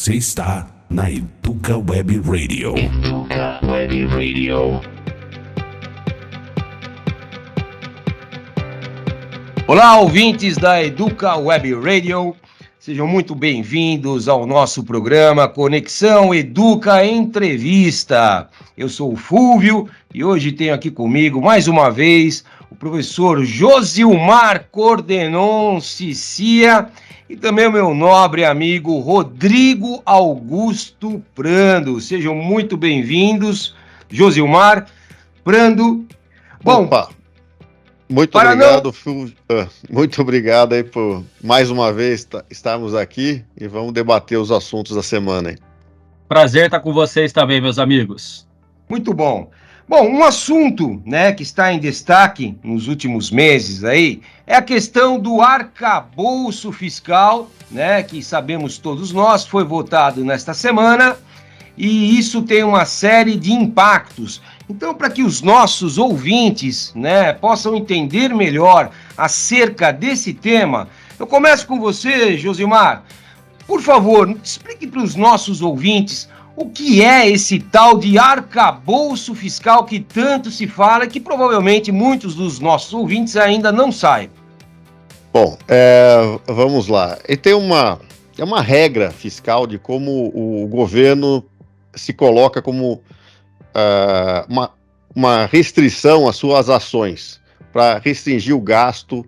Você está na Educa Web Radio. Educa Web Radio. Olá, ouvintes da Educa Web Radio. Sejam muito bem-vindos ao nosso programa Conexão Educa Entrevista. Eu sou o Fúvio e hoje tenho aqui comigo, mais uma vez, o professor Josilmar Cordenon Cicia e também o meu nobre amigo Rodrigo Augusto Prando. Sejam muito bem-vindos, Josilmar, Prando. Bom, opa. Muito obrigado, muito obrigado aí por mais uma vez estarmos aqui e vamos debater os assuntos da semana aí. Prazer estar com vocês também, meus amigos. Muito bom. Bom, um assunto, né, que está em destaque nos últimos meses aí é a questão do arcabouço fiscal, né, que sabemos todos nós, foi votado nesta semana e isso tem uma série de impactos. Então, para que os nossos ouvintes, né, possam entender melhor acerca desse tema, eu começo com você, Josilmar. Por favor, explique para os nossos ouvintes o que é esse tal de arcabouço fiscal que tanto se fala e que provavelmente muitos dos nossos ouvintes ainda não saibam. Bom, vamos lá. E tem uma regra fiscal de como o governo se coloca como uma restrição às suas ações, para restringir o gasto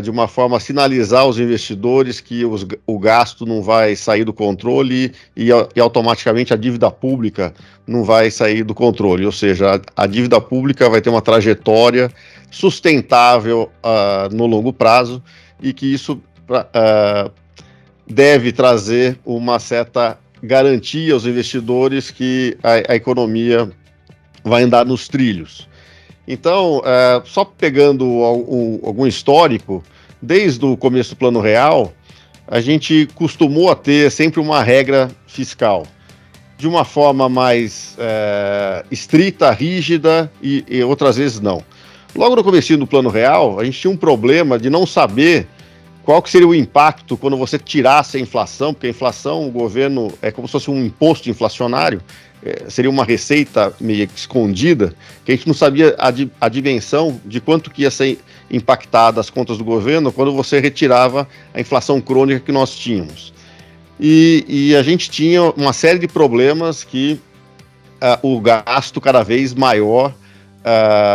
de uma forma a sinalizar aos investidores que o gasto não vai sair do controle e automaticamente a dívida pública não vai sair do controle, ou seja, a dívida pública vai ter uma trajetória sustentável no longo prazo e que isso deve trazer uma certa garantia aos investidores que a economia vai andar nos trilhos. Então, só pegando algum histórico, desde o começo do Plano Real, a gente costumou a ter sempre uma regra fiscal, de uma forma mais estrita, rígida e outras vezes não. Logo no comecinho do Plano Real, a gente tinha um problema de não saber qual que seria o impacto quando você tirasse a inflação, porque a inflação, o governo, é como se fosse um imposto inflacionário, seria uma receita meio escondida, que a gente não sabia a dimensão de quanto que ia ser impactada as contas do governo quando você retirava a inflação crônica que nós tínhamos. E a gente tinha uma série de problemas que o gasto cada vez maior,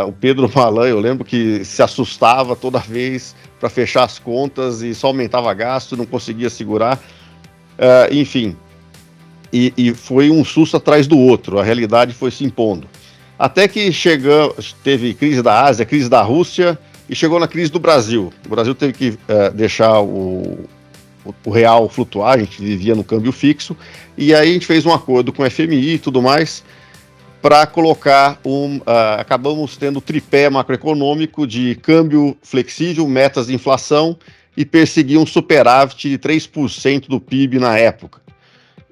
o Pedro Malan, eu lembro que se assustava toda vez para fechar as contas e só aumentava gasto, não conseguia segurar, enfim. E foi um susto atrás do outro, a realidade foi se impondo. Até que teve crise da Ásia, crise da Rússia e chegou na crise do Brasil. O Brasil teve que deixar o real flutuar, a gente vivia no câmbio fixo, e aí a gente fez um acordo com o FMI e tudo mais, para colocar acabamos tendo o tripé macroeconômico de câmbio flexível, metas de inflação e perseguir um superávit de 3% do PIB na época.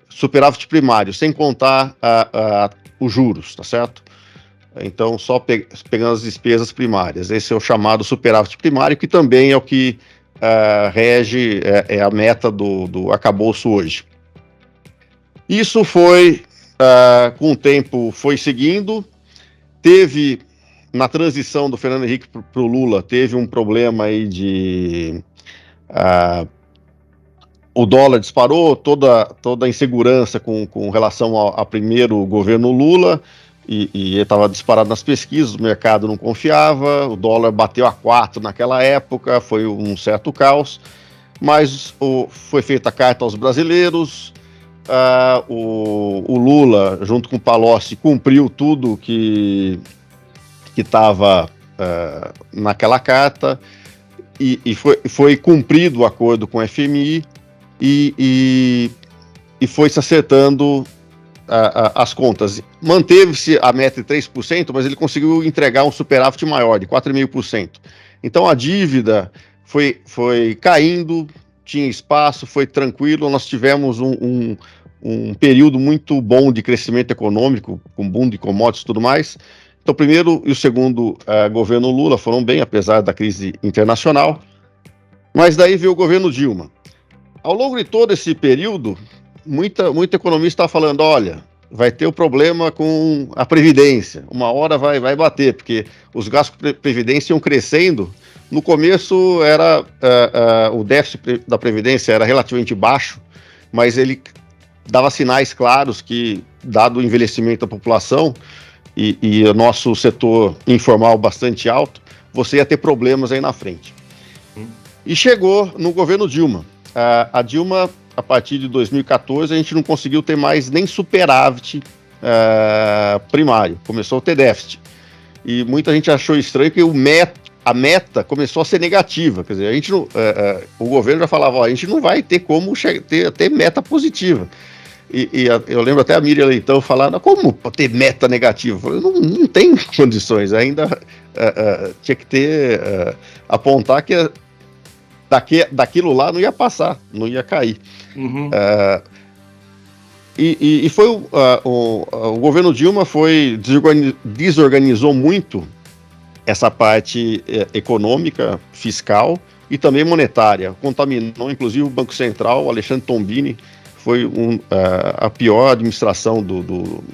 Superávit primário, sem contar os juros, tá certo? Então, só pegando as despesas primárias. Esse é o chamado superávit primário, que também é o que rege, é a meta do arcabouço hoje. Isso foi, com o tempo, foi seguindo. Teve, na transição do Fernando Henrique para o Lula, teve um problema aí de... o dólar disparou, toda a insegurança com relação ao primeiro governo Lula, e estava disparado nas pesquisas, o mercado não confiava, o dólar bateu a 4 naquela época, foi um certo caos, mas foi feita a carta aos brasileiros, o Lula, junto com o Palocci, cumpriu tudo que estava naquela carta, e foi cumprido o acordo com o FMI, e foi se acertando as contas. Manteve-se a meta de 3%, mas ele conseguiu entregar um superávit maior, de 4,5%. Então a dívida foi caindo, tinha espaço, foi tranquilo, nós tivemos um período muito bom de crescimento econômico, com boom de commodities e tudo mais. Então o primeiro e o segundo governo Lula foram bem, apesar da crise internacional, mas daí veio o governo Dilma. Ao longo de todo esse período, muita economista está falando, olha, vai ter o problema com a Previdência, uma hora vai bater, porque os gastos de Previdência iam crescendo. No começo o déficit da Previdência era relativamente baixo, mas ele dava sinais claros que, dado o envelhecimento da população e o nosso setor informal bastante alto, você ia ter problemas aí na frente. E chegou no governo Dilma. A Dilma, a partir de 2014, a gente não conseguiu ter mais nem superávit primário, começou a ter déficit. E muita gente achou estranho que a meta começou a ser negativa, quer dizer, a gente não, o governo já falava, a gente não vai ter como ter meta positiva. Eu lembro até a Miriam Leitão falando, como ter meta negativa? Eu falei, não tem condições, ainda tinha que ter, apontar que daquilo lá não ia passar, não ia cair. Uhum. E foi o governo Dilma desorganizou muito essa parte econômica, fiscal e também monetária. Contaminou, inclusive, o Banco Central. O Alexandre Tombini foi a pior administração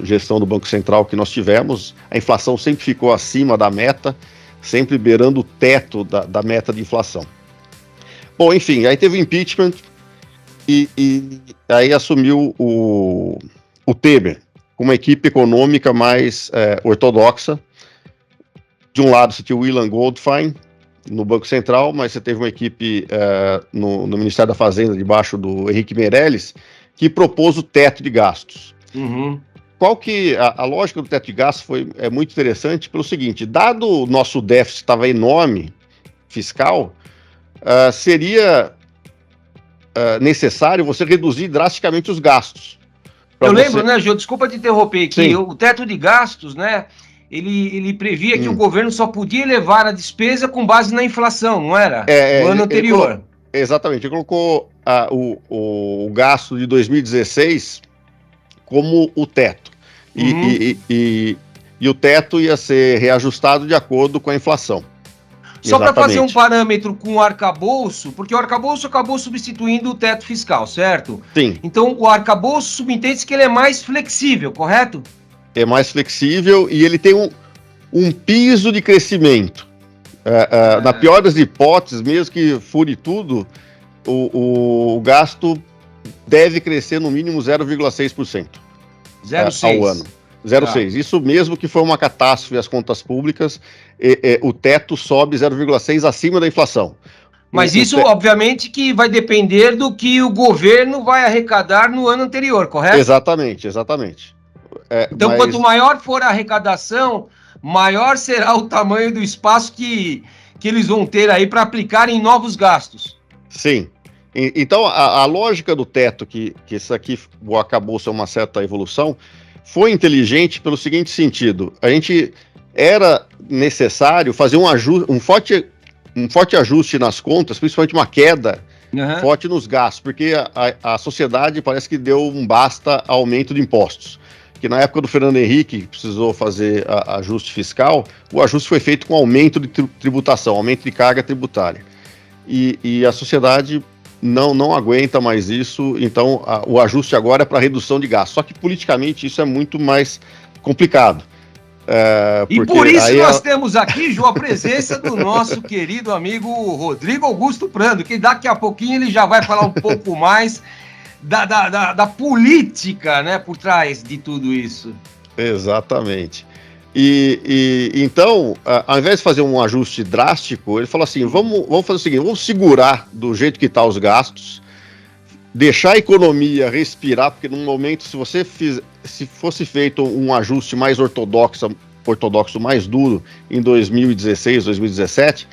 gestão do Banco Central que nós tivemos. A inflação sempre ficou acima da meta, sempre beirando o teto da meta de inflação. Bom, enfim, aí teve o impeachment e aí assumiu o Temer, com uma equipe econômica mais ortodoxa. De um lado você tinha o Ilan Goldfein no Banco Central, mas você teve uma equipe no Ministério da Fazenda, debaixo do Henrique Meirelles, que propôs o teto de gastos. Uhum. Qual que a lógica do teto de gastos é muito interessante pelo seguinte, dado o nosso déficit estava enorme, fiscal, seria necessário você reduzir drasticamente os gastos. Eu lembro, né, Jô, desculpa te interromper aqui, Sim. O teto de gastos, né, ele previa que o governo só podia elevar a despesa com base na inflação, não era? No ano anterior. Exatamente, ele colocou o gasto de 2016 como o teto. E o teto ia ser reajustado de acordo com a inflação. Só para fazer um parâmetro com o arcabouço, porque o arcabouço acabou substituindo o teto fiscal, certo? Sim. Então o arcabouço subentende-se que ele é mais flexível, correto? É mais flexível e ele tem um piso de crescimento. Na pior das hipóteses, mesmo que fure tudo, o gasto deve crescer no mínimo 0,6% ao ano. 0,6%. Isso mesmo que foi uma catástrofe as contas públicas, o teto sobe 0,6% acima da inflação. Mas isso, obviamente, que vai depender do que o governo vai arrecadar no ano anterior, correto? Exatamente. Então, quanto maior for a arrecadação, maior será o tamanho do espaço que eles vão ter aí para aplicar em novos gastos. Sim. Então, a lógica do teto, que isso aqui acabou sendo uma certa evolução, foi inteligente pelo seguinte sentido: era necessário fazer um forte ajuste nas contas, principalmente uma queda forte nos gastos, porque a sociedade parece que deu um basta a aumento de impostos. Que na época do Fernando Henrique, que precisou fazer ajuste fiscal, o ajuste foi feito com aumento de tributação, aumento de carga tributária. E a sociedade não aguenta mais isso, então o ajuste agora é para redução de gastos. Só que politicamente isso é muito mais complicado. E por isso nós temos aqui, João, a presença do nosso querido amigo Rodrigo Augusto Prando, que daqui a pouquinho ele já vai falar um pouco mais da política, né, por trás de tudo isso. Exatamente. Então, ao invés de fazer um ajuste drástico, ele falou assim, vamos fazer o seguinte, vamos segurar do jeito que está os gastos, deixar a economia respirar, porque no momento, se fosse feito um ajuste mais ortodoxo, mais duro, em 2016, 2017,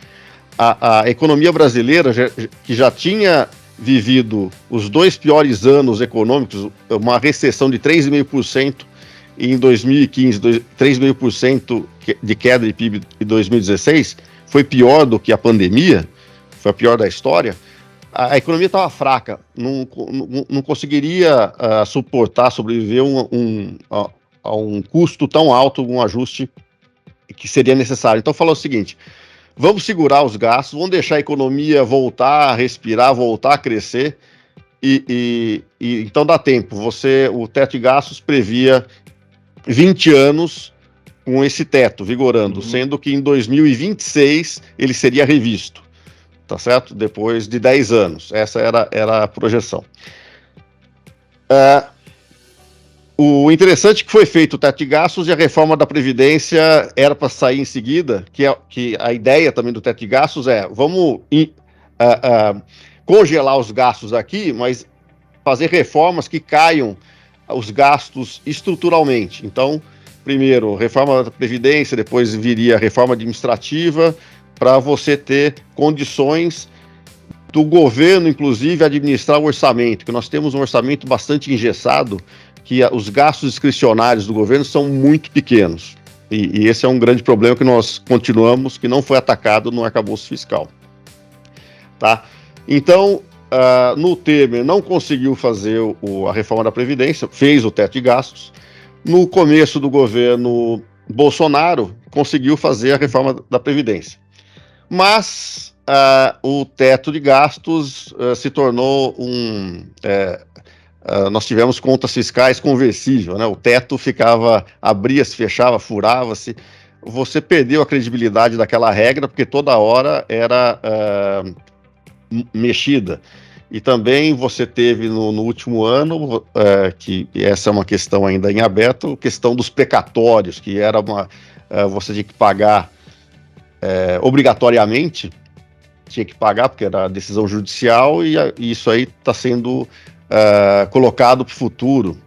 a economia brasileira, que já tinha vivido os 2 piores anos econômicos, uma recessão de 3,5% em 2015, 3,5% de queda de PIB em 2016, foi pior do que a pandemia, foi a pior da história. A economia estava fraca, não conseguiria sobreviver a um custo tão alto, um ajuste que seria necessário. Então falou o seguinte, vamos segurar os gastos, vamos deixar a economia voltar a respirar, voltar a crescer, Então dá tempo. O teto de gastos previa 20 anos com esse teto vigorando, sendo que em 2026 ele seria revisto, tá certo? Depois de 10 anos. Essa era a projeção. O interessante é que foi feito o teto de gastos e a reforma da Previdência era para sair em seguida, que a ideia também do teto de gastos vamos congelar os gastos aqui, mas fazer reformas que caiam os gastos estruturalmente. Então, primeiro, reforma da Previdência, depois viria a reforma administrativa, para você ter condições do governo, inclusive, administrar o orçamento, que nós temos um orçamento bastante engessado, que os gastos discricionários do governo são muito pequenos. E esse é um grande problema que nós continuamos, que não foi atacado no arcabouço fiscal. Tá? Então, no Temer não conseguiu fazer a reforma da Previdência, fez o teto de gastos. No começo do governo Bolsonaro, conseguiu fazer a reforma da Previdência. Mas o teto de gastos se tornou nós tivemos contas fiscais conversíveis, né? O teto abria-se, fechava, furava-se. Você perdeu a credibilidade daquela regra, porque toda hora era mexida. E também você teve no último ano, que essa é uma questão ainda em aberto, a questão dos precatórios, que era você tinha que pagar obrigatoriamente, tinha que pagar, porque era decisão judicial, e isso aí está sendo colocado para o futuro.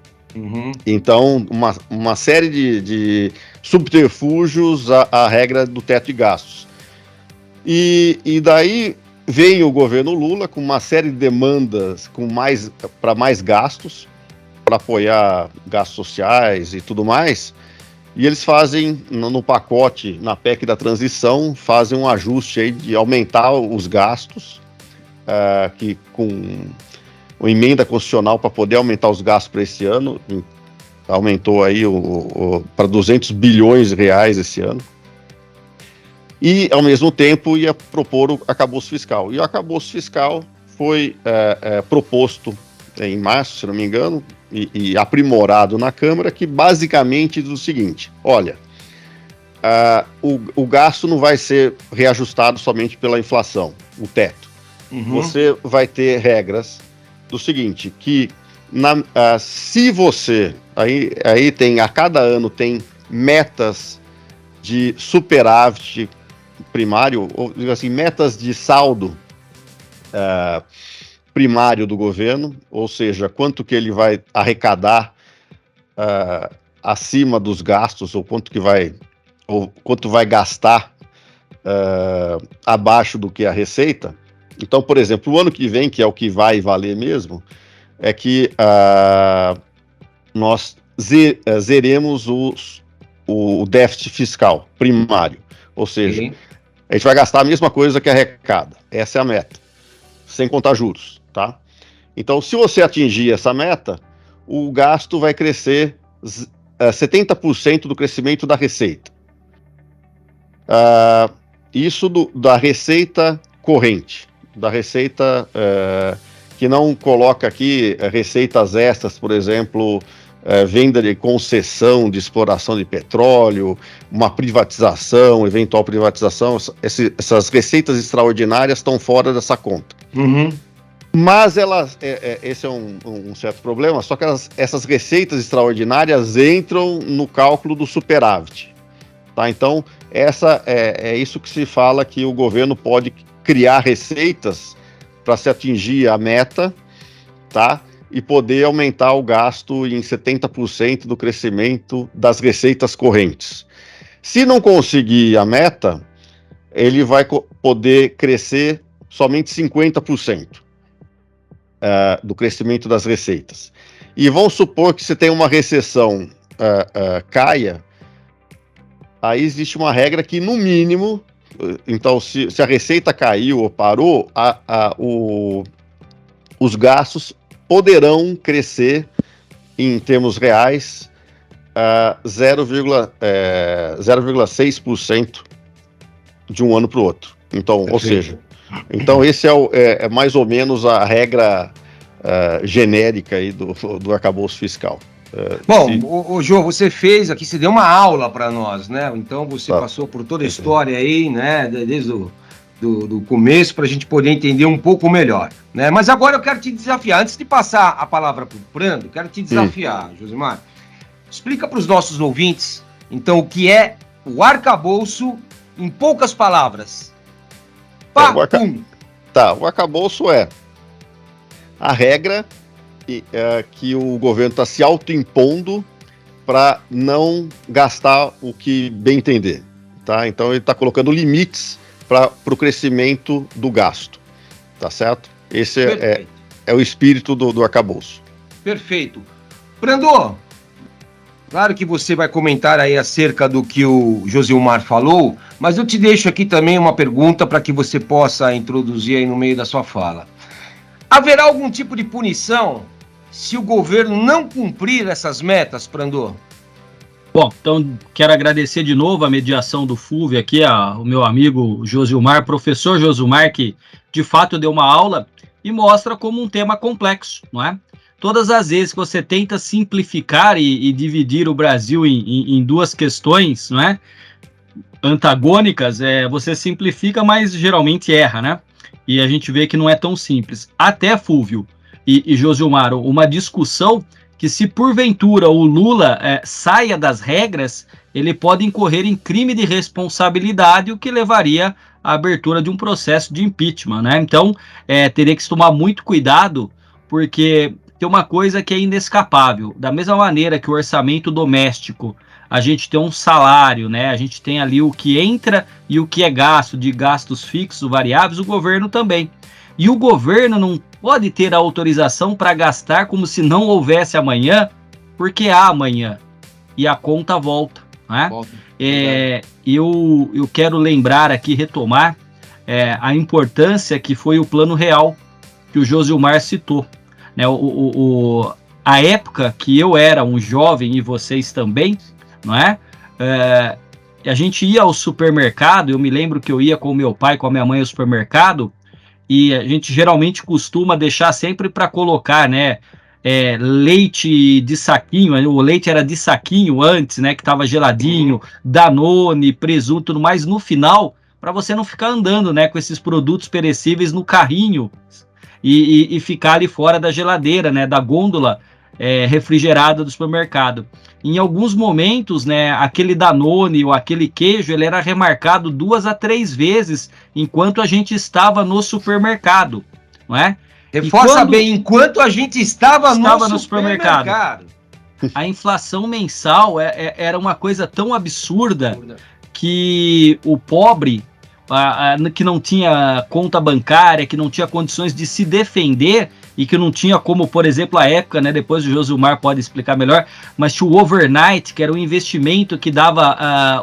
Então, uma série de subterfúgios à regra do teto de gastos. E daí veio o governo Lula com uma série de demandas para mais gastos, para apoiar gastos sociais e tudo mais, e eles fazem, no pacote, na PEC da transição, fazem um ajuste aí de aumentar os gastos, que com uma emenda constitucional para poder aumentar os gastos para esse ano, aumentou aí para 200 bilhões de reais esse ano. E, ao mesmo tempo, ia propor o arcabouço fiscal. E o arcabouço fiscal foi proposto em março, se não me engano, e aprimorado na Câmara, que basicamente diz o seguinte: olha, o gasto não vai ser reajustado somente pela inflação, o teto. Você vai ter regras do seguinte, que se você, aí tem, a cada ano tem metas de superávit primário, ou assim, metas de saldo primário do governo, ou seja, quanto que ele vai arrecadar acima dos gastos, ou quanto vai gastar abaixo do que a receita. Então, por exemplo, o ano que vem, que é o que vai valer mesmo, é que nós zeremos o déficit fiscal primário, ou seja, a gente vai gastar a mesma coisa que arrecada. Essa é a meta, sem contar juros, tá? Então, se você atingir essa meta, o gasto vai crescer 70% do crescimento da receita. Isso da receita corrente, da receita que não coloca aqui receitas extras, por exemplo, venda de concessão de exploração de petróleo, uma privatização, eventual privatização, essas receitas extraordinárias estão fora dessa conta. Mas esse é um certo problema, só que essas receitas extraordinárias entram no cálculo do superávit. Tá? Então, é isso que se fala, que o governo pode criar receitas para se atingir a meta, tá? E poder aumentar o gasto em 70% do crescimento das receitas correntes. Se não conseguir a meta, ele vai poder crescer somente 50% do crescimento das receitas. E vamos supor que você tem uma recessão caia, aí existe uma regra que, no mínimo, então, se a receita caiu ou parou, os gastos poderão crescer em termos reais 0,6% de um ano para o outro. Então, ou seja, então esse é mais ou menos a regra genérica aí do arcabouço fiscal. Bom, Jô, você fez aqui, você deu uma aula para nós, né? Então você passou por toda a história aí, né? Desde do começo, para a gente poder entender um pouco melhor, né? Mas agora eu quero te desafiar. Antes de passar a palavra para o Prando, quero te desafiar, Josimar. Explica para os nossos ouvintes, então, o que é o arcabouço em poucas palavras. O arcabouço é a regra que o governo está se autoimpondo para não gastar o que bem entender. Tá? Então ele está colocando limites para o crescimento do gasto. Tá certo? Esse é o espírito do arcabouço. Perfeito. Prando, claro que você vai comentar aí acerca do que o Josilmar falou, mas eu te deixo aqui também uma pergunta para que você possa introduzir aí no meio da sua fala. Haverá algum tipo de punição se o governo não cumprir essas metas, Prando? Bom, então quero agradecer de novo a mediação do Fulvio aqui, o meu amigo Josilmar, professor Josilmar, que de fato deu uma aula e mostra como um tema complexo, não é? Todas as vezes que você tenta simplificar e dividir o Brasil em duas questões, não é? Antagônicas, você simplifica, mas geralmente erra, né? E a gente vê que não é tão simples. Até, Fulvio e Josilmar, uma discussão que se porventura o Lula saia das regras, ele pode incorrer em crime de responsabilidade, o que levaria à abertura de um processo de impeachment, né? Então, teria que se tomar muito cuidado, porque tem uma coisa que é inescapável. Da mesma maneira que o orçamento doméstico, a gente tem um salário, né? A gente tem ali o que entra e o que é gasto, de gastos fixos, variáveis, o governo também. E o governo não pode ter a autorização para gastar como se não houvesse amanhã, porque há amanhã e a conta volta, né? Eu quero lembrar aqui, retomar a importância que foi o Plano Real, que o Josilmar citou, né? A época que eu era um jovem e vocês também, não é? A gente ia ao supermercado, eu me lembro que eu ia com o meu pai, com a minha mãe ao supermercado, e a gente geralmente costuma deixar sempre para colocar, né, leite de saquinho, o leite era de saquinho antes, né, que estava geladinho, Danone, presunto, tudo mais, no final, para você não ficar andando, né, com esses produtos perecíveis no carrinho e ficar ali fora da geladeira, né, da gôndola refrigerada do supermercado. Em alguns momentos, né, aquele Danone ou aquele queijo, ele era remarcado 2 a 3 vezes enquanto a gente estava no supermercado, não é? Reforça bem, enquanto a gente estava no supermercado. A inflação mensal era uma coisa tão absurda que o pobre, que não tinha conta bancária, que não tinha condições de se defender e que não tinha como, por exemplo, a época, né, depois o Josilmar pode explicar melhor, mas tinha o overnight, que era um investimento que dava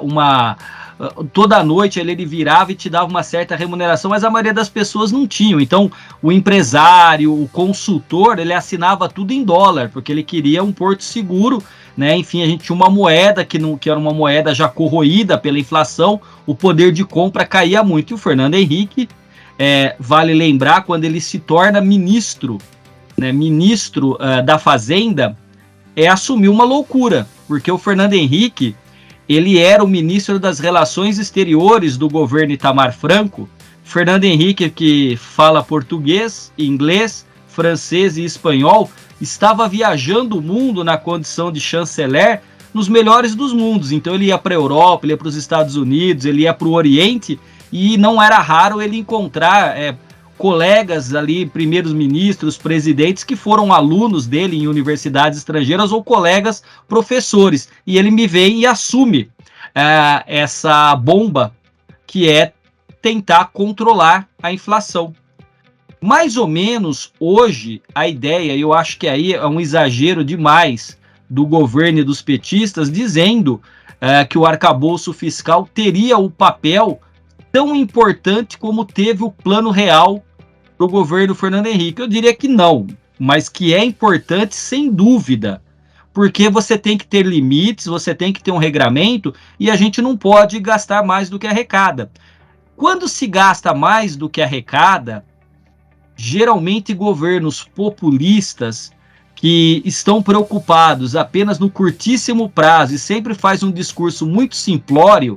toda noite ele virava e te dava uma certa remuneração, mas a maioria das pessoas não tinham. Então, o empresário, o consultor, ele assinava tudo em dólar, porque ele queria um porto seguro, né? Enfim, a gente tinha uma moeda que era uma moeda já corroída pela inflação, o poder de compra caía muito. E o Fernando Henrique, vale lembrar, quando ele se torna ministro, né, ministro da Fazenda, assumiu uma loucura, porque o Fernando Henrique, ele era o ministro das Relações Exteriores do governo Itamar Franco. Fernando Henrique, que fala português, inglês, francês e espanhol, estava viajando o mundo na condição de chanceler nos melhores dos mundos. Então ele ia para a Europa, ele ia para os Estados Unidos, ele ia para o Oriente, e não era raro ele encontrar colegas ali, primeiros ministros, presidentes, que foram alunos dele em universidades estrangeiras ou colegas professores. E ele me vem e assume essa bomba, que é tentar controlar a inflação. Mais ou menos hoje, a ideia, eu acho que aí é um exagero demais do governo e dos petistas, dizendo que o arcabouço fiscal teria o papel tão importante como teve o Plano Real do governo Fernando Henrique. Eu diria que não, mas que é importante sem dúvida, porque você tem que ter limites, você tem que ter um regramento, e a gente não pode gastar mais do que arrecada. Quando se gasta mais do que arrecada, geralmente governos populistas que estão preocupados apenas no curtíssimo prazo e sempre faz um discurso muito simplório,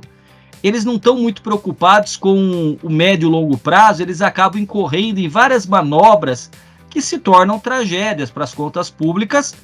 eles não estão muito preocupados com o médio e longo prazo, eles acabam incorrendo em várias manobras que se tornam tragédias para as contas públicas,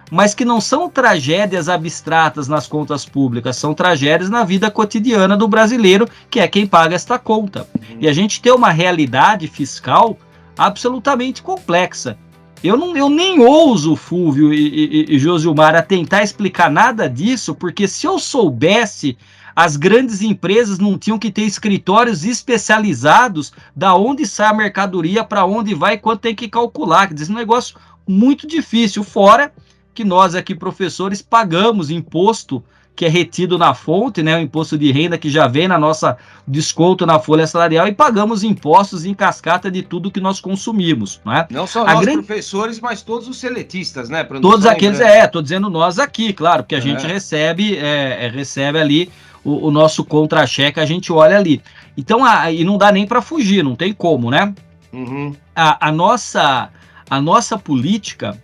mas que não são tragédias abstratas nas contas públicas, são tragédias na vida cotidiana do brasileiro, que é quem paga esta conta. E a gente tem uma realidade fiscal absolutamente complexa. Eu nem ouso, Fúvio e Josilmar, a tentar explicar nada disso, porque se eu soubesse, as grandes empresas não tinham que ter escritórios especializados da onde sai a mercadoria, para onde vai, quanto tem que calcular. Quer dizer, esse negócio muito difícil, fora que nós aqui, professores, pagamos imposto que é retido na fonte, né, o imposto de renda que já vem na nossa desconto na folha salarial, e pagamos impostos em cascata de tudo que nós consumimos, não é? Não só nós professores, mas todos os seletistas, né? Todos aqueles, tô dizendo nós aqui, claro, porque a gente recebe ali o nosso contra-cheque, a gente olha ali. Então, e não dá nem para fugir, não tem como, né? Uhum. A nossa política,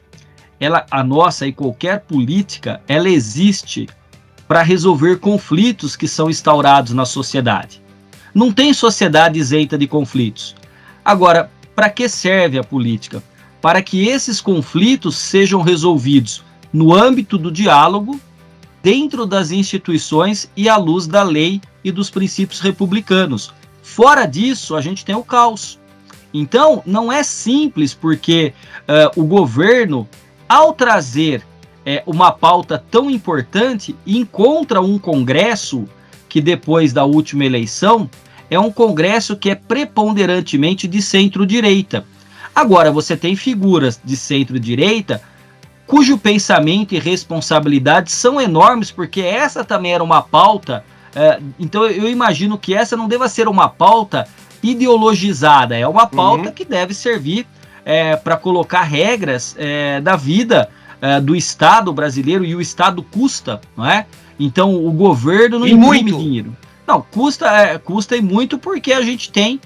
a nossa e qualquer política, ela existe para resolver conflitos que são instaurados na sociedade. Não tem sociedade isenta de conflitos. Agora, para que serve a política? Para que esses conflitos sejam resolvidos no âmbito do diálogo, dentro das instituições e à luz da lei e dos princípios republicanos. Fora disso, a gente tem o caos. Então, não é simples, porque o governo, ao trazer uma pauta tão importante, encontra um Congresso que, depois da última eleição, é um Congresso que é preponderantemente de centro-direita. Agora, você tem figuras de centro-direita cujo pensamento e responsabilidade são enormes, porque essa também era uma pauta, então eu imagino que essa não deva ser uma pauta ideologizada, é uma pauta que deve servir para colocar regras da vida do Estado brasileiro, e o Estado custa, não é? Então o governo não imprime dinheiro. Não, custa e muito, porque a gente tem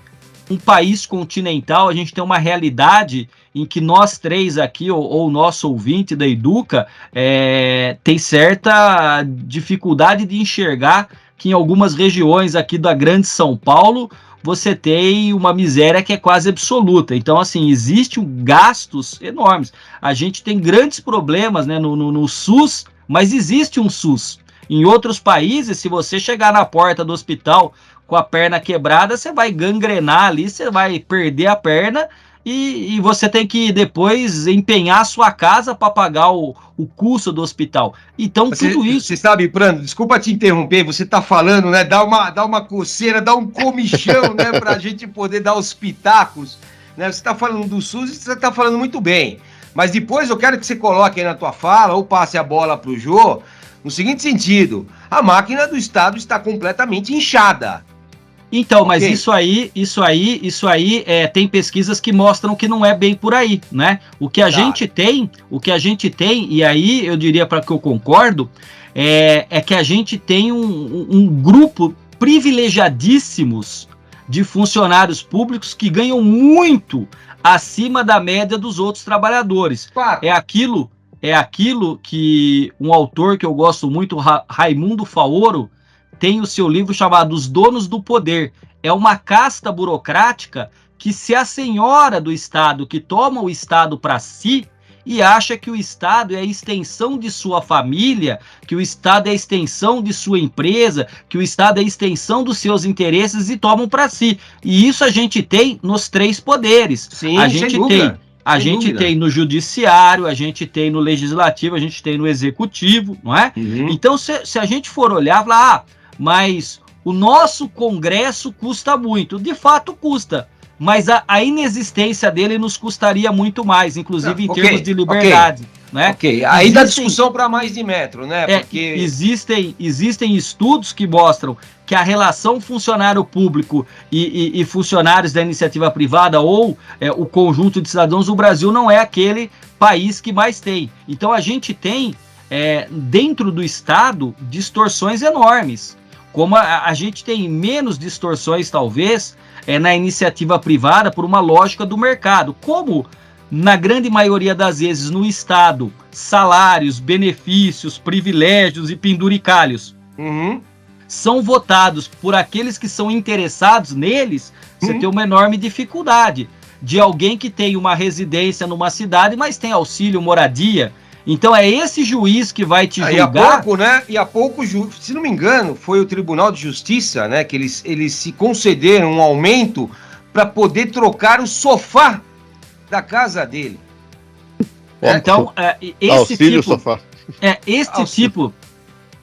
um país continental, a gente tem uma realidade em que nós três aqui, ou o nosso ouvinte da Educa, tem certa dificuldade de enxergar que em algumas regiões aqui da grande São Paulo, você tem uma miséria que é quase absoluta. Então, assim, existem gastos enormes. A gente tem grandes problemas, né, no SUS, mas existe um SUS. Em outros países, se você chegar na porta do hospital com a perna quebrada, você vai gangrenar ali, você vai perder a perna, e você tem que depois empenhar a sua casa para pagar o custo do hospital. Então, tudo isso... Você sabe, Prando, desculpa te interromper, você está falando, né, dá uma coceira, dá um comichão, né, para a gente poder dar os pitacos, né? Você está falando do SUS e você está falando muito bem, mas depois eu quero que você coloque aí na tua fala, ou passe a bola para o Jô, no seguinte sentido: a máquina do Estado está completamente inchada. Então, mas isso aí tem pesquisas que mostram que não é bem por aí, né? O que a gente tem, e aí eu diria, para que eu concordo, é que a gente tem um grupo privilegiadíssimos de funcionários públicos que ganham muito acima da média dos outros trabalhadores. Claro. É aquilo que um autor que eu gosto muito, Raimundo Faoro, tem o seu livro chamado Os Donos do Poder. É uma casta burocrática que se assenhora do Estado, que toma o Estado para si e acha que o Estado é a extensão de sua família, que o Estado é a extensão de sua empresa, que o Estado é a extensão dos seus interesses, e tomam para si. E isso a gente tem nos três poderes. Sim, a gente tem no judiciário, a gente tem no legislativo, a gente tem no executivo, não é? Então, se a gente for olhar, falar, mas o nosso Congresso custa muito. De fato custa, mas a inexistência dele nos custaria muito mais, inclusive em termos de liberdade. Né? Aí dá discussão para mais de metro, né? Porque existem estudos que mostram que a relação funcionário público e funcionários da iniciativa privada, ou o conjunto de cidadãos do Brasil, não é aquele país que mais tem. Então a gente tem, dentro do Estado, distorções enormes. Como a gente tem menos distorções, talvez, na iniciativa privada por uma lógica do mercado. Como, na grande maioria das vezes, no Estado, salários, benefícios, privilégios e penduricalhos são votados por aqueles que são interessados neles, você tem uma enorme dificuldade de alguém que tem uma residência numa cidade, mas tem auxílio, moradia. Então é esse juiz que vai te julgar. E há pouco, se não me engano, foi o Tribunal de Justiça, né, que eles se concederam um aumento para poder trocar o sofá da casa dele. Então, esse auxílio tipo, sofá.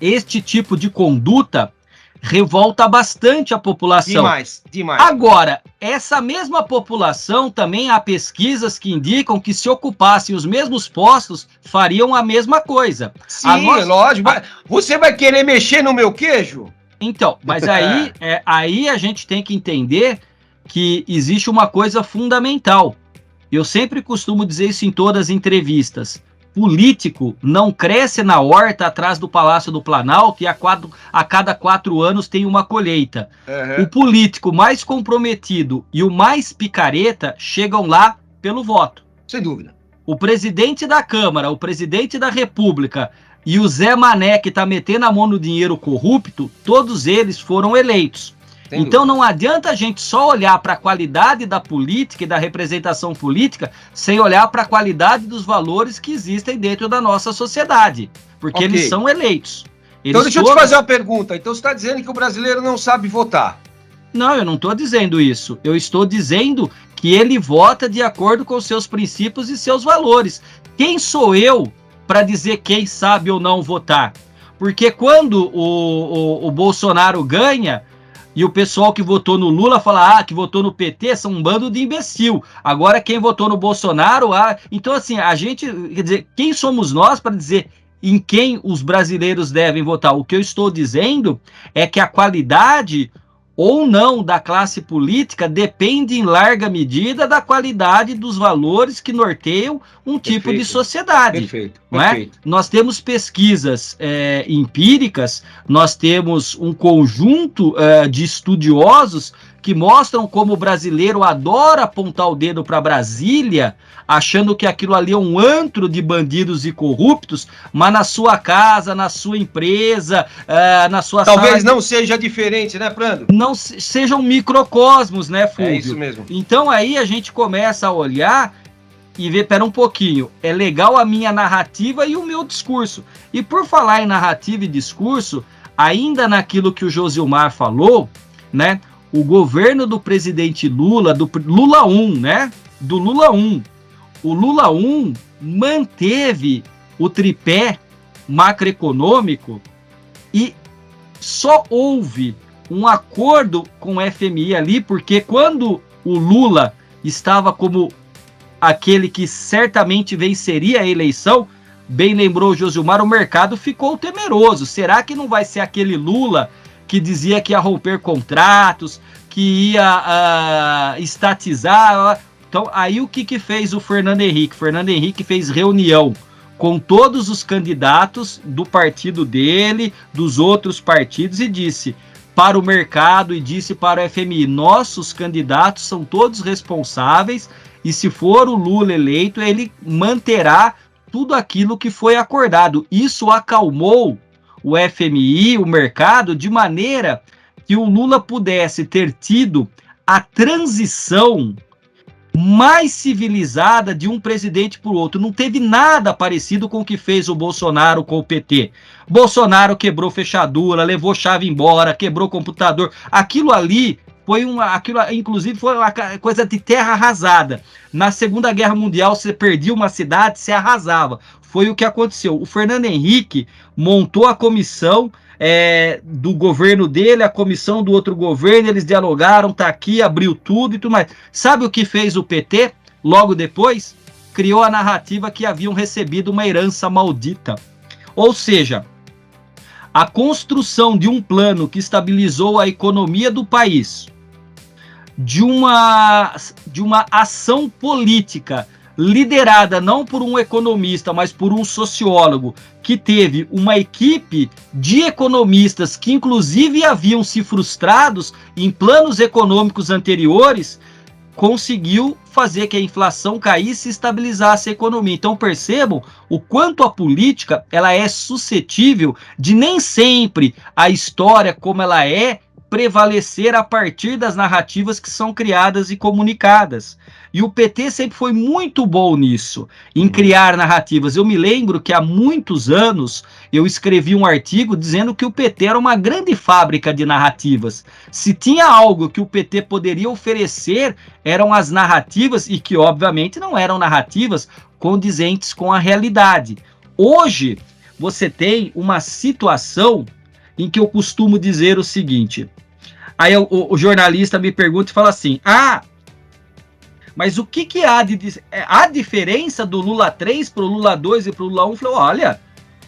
Este tipo de conduta revolta bastante a população. Demais. Agora, essa mesma população também há pesquisas que indicam que se ocupassem os mesmos postos, fariam a mesma coisa. Sim, lógico. Você vai querer mexer no meu queijo? Então, mas aí a gente tem que entender que existe uma coisa fundamental. Eu sempre costumo dizer isso em todas as entrevistas. Político não cresce na horta atrás do Palácio do Planalto e a cada 4 anos tem uma colheita. O político mais comprometido e o mais picareta chegam lá pelo voto. Sem dúvida. O presidente da Câmara, o presidente da República e o Zé Mané, que está metendo a mão no dinheiro corrupto, todos eles foram eleitos. Então não adianta a gente só olhar para a qualidade da política e da representação política sem olhar para a qualidade dos valores que existem dentro da nossa sociedade, porque eles são eleitos. Então deixa eu te fazer uma pergunta. Então você está dizendo que o brasileiro não sabe votar? Não, eu não estou dizendo isso. Eu estou dizendo que ele vota de acordo com seus princípios e seus valores. Quem sou eu para dizer quem sabe ou não votar? Porque quando o Bolsonaro ganha, e o pessoal que votou no Lula fala, que votou no PT são um bando de imbecil. Agora quem votou no Bolsonaro, então assim, a gente, quer dizer, quem somos nós para dizer em quem os brasileiros devem votar? O que eu estou dizendo é que a qualidade ou não da classe política depende em larga medida da qualidade dos valores que norteiam um tipo de sociedade. Perfeito. Nós temos pesquisas empíricas, nós temos um conjunto de estudiosos que mostram como o brasileiro adora apontar o dedo para Brasília, achando que aquilo ali é um antro de bandidos e corruptos, mas na sua casa, na sua empresa, na sua Talvez não seja diferente, né, Prando? Não sejam microcosmos, né, Fulvio? É isso mesmo. Então aí a gente começa a olhar e ver, pera um pouquinho, é legal a minha narrativa e o meu discurso. E por falar em narrativa e discurso, ainda naquilo que o Josilmar falou, né, o governo do presidente Lula, do Lula 1, né, do Lula 1, o Lula 1 manteve o tripé macroeconômico e só houve um acordo com o FMI ali, porque quando o Lula estava como aquele que certamente venceria a eleição, bem lembrou o Josilmar, o mercado ficou temeroso. Será que não vai ser aquele Lula que dizia que ia romper contratos, que ia estatizar? Então, aí o que fez o Fernando Henrique? Fernando Henrique fez reunião com todos os candidatos do partido dele, dos outros partidos, e disse para o mercado e disse para o FMI, nossos candidatos são todos responsáveis e se for o Lula eleito, ele manterá tudo aquilo que foi acordado. Isso acalmou o FMI, o mercado, de maneira que o Lula pudesse ter tido a transição mais civilizada de um presidente para o outro. Não teve nada parecido com o que fez o Bolsonaro com o PT. Bolsonaro quebrou fechadura, levou chave embora, quebrou computador. Aquilo ali foi inclusive foi uma coisa de terra arrasada. Na Segunda Guerra Mundial, você perdia uma cidade, você arrasava. Foi o que aconteceu. O Fernando Henrique montou a comissão do governo dele, a comissão do outro governo, eles dialogaram, tá aqui, abriu tudo e tudo mais. Sabe o que fez o PT logo depois? Criou a narrativa que haviam recebido uma herança maldita. Ou seja, a construção de um plano que estabilizou a economia do país, de uma ação política liderada não por um economista, mas por um sociólogo, que teve uma equipe de economistas que inclusive haviam se frustrados em planos econômicos anteriores, conseguiu fazer que a inflação caísse e estabilizasse a economia. Então percebam o quanto a política ela é suscetível de nem sempre a história como ela é prevalecer a partir das narrativas que são criadas e comunicadas. E o PT sempre foi muito bom nisso, em criar narrativas. Eu me lembro que há muitos anos eu escrevi um artigo dizendo que o PT era uma grande fábrica de narrativas. Se tinha algo que o PT poderia oferecer, eram as narrativas, e que obviamente não eram narrativas condizentes com a realidade. Hoje, você tem uma situação em que eu costumo dizer o seguinte. Aí o jornalista me pergunta e fala assim, mas o que há a diferença do Lula 3 para o Lula 2 e para o Lula 1? Eu falei, olha,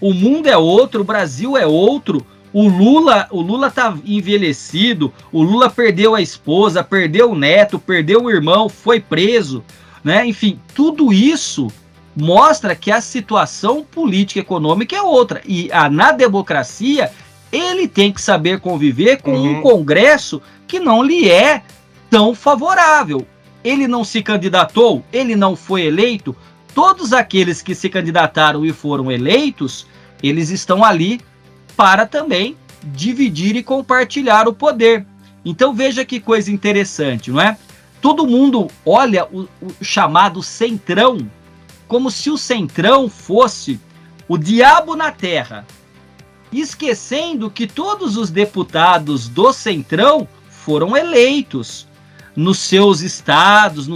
o mundo é outro, o Brasil é outro, o Lula tá envelhecido, o Lula perdeu a esposa, perdeu o neto, perdeu o irmão, foi preso, né? Enfim, tudo isso mostra que a situação política e econômica é outra. E na democracia, ele tem que saber conviver com um Congresso que não lhe é tão favorável. Ele não se candidatou, ele não foi eleito. Todos aqueles que se candidataram e foram eleitos, eles estão ali para também dividir e compartilhar o poder. Então veja que coisa interessante, não é? Todo mundo olha o chamado Centrão como se o Centrão fosse o diabo na terra, esquecendo que todos os deputados do Centrão foram eleitos nos seus estados,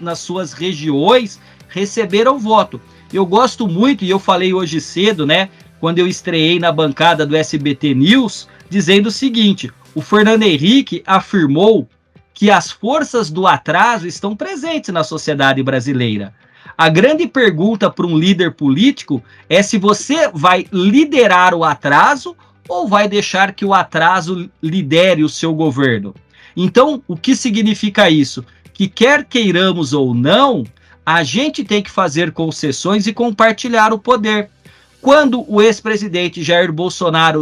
nas suas regiões, receberam voto. Eu gosto muito, e eu falei hoje cedo, né, quando eu estreiei na bancada do SBT News, dizendo o seguinte, o Fernando Henrique afirmou que as forças do atraso estão presentes na sociedade brasileira. A grande pergunta para um líder político é se você vai liderar o atraso ou vai deixar que o atraso lidere o seu governo. Então, o que significa isso? Que quer queiramos ou não, a gente tem que fazer concessões e compartilhar o poder. Quando o ex-presidente Jair Bolsonaro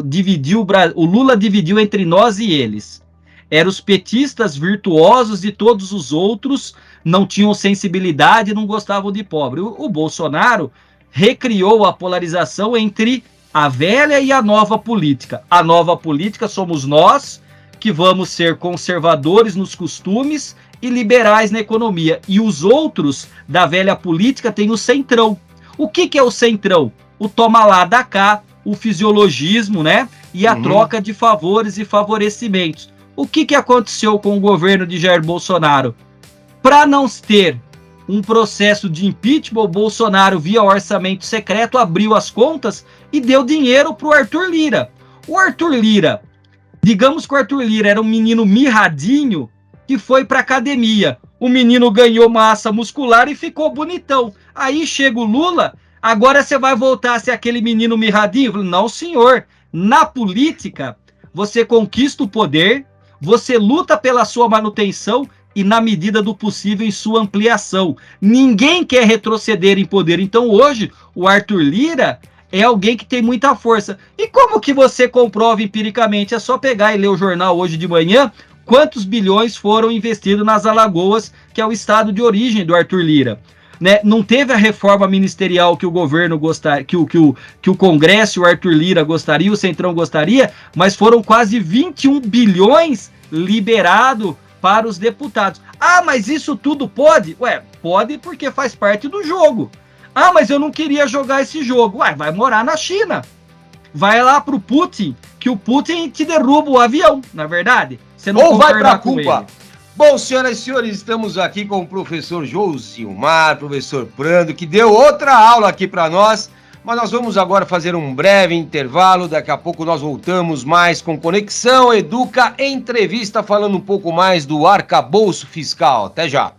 o Lula dividiu entre nós e eles. Eram os petistas virtuosos e todos os outros não tinham sensibilidade e não gostavam de pobre. O Bolsonaro recriou a polarização entre a velha e a nova política. A nova política somos nós, que vamos ser conservadores nos costumes e liberais na economia. E os outros da velha política têm o centrão. O que é o centrão? O toma lá, dá cá, o fisiologismo, né? E a troca de favores e favorecimentos. O que aconteceu com o governo de Jair Bolsonaro? Para não ter um processo de impeachment, o Bolsonaro, via orçamento secreto, abriu as contas e deu dinheiro para o Arthur Lira. O Arthur Lira, digamos que o Arthur Lira era um menino mirradinho que foi para academia. O menino ganhou massa muscular e ficou bonitão. Aí chega o Lula, agora você vai voltar a ser aquele menino mirradinho? Falo, não, senhor. Na política, você conquista o poder, você luta pela sua manutenção e, na medida do possível, em sua ampliação. Ninguém quer retroceder em poder. Então, hoje, o Arthur Lira é alguém que tem muita força. E como que você comprova empiricamente? É só pegar e ler o jornal hoje de manhã, quantos bilhões foram investidos nas Alagoas, que é o estado de origem do Arthur Lira. Né? Não teve a reforma ministerial que o governo gostaria, que o Congresso e o Arthur Lira gostaria, o Centrão gostaria, mas foram quase 21 bilhões liberados para os deputados. Ah, mas isso tudo pode? Ué, pode porque faz parte do jogo. Ah, mas eu não queria jogar esse jogo. Ué, vai morar na China. Vai lá pro Putin, que o Putin te derruba o avião, na verdade. Você não ou vai pra Cuba. Ele. Bom, senhoras e senhores, estamos aqui com o professor Josilmar, professor Prando, que deu outra aula aqui para nós, mas nós vamos agora fazer um breve intervalo, daqui a pouco nós voltamos mais com Conexão Educa Entrevista, falando um pouco mais do arcabouço fiscal. Até já!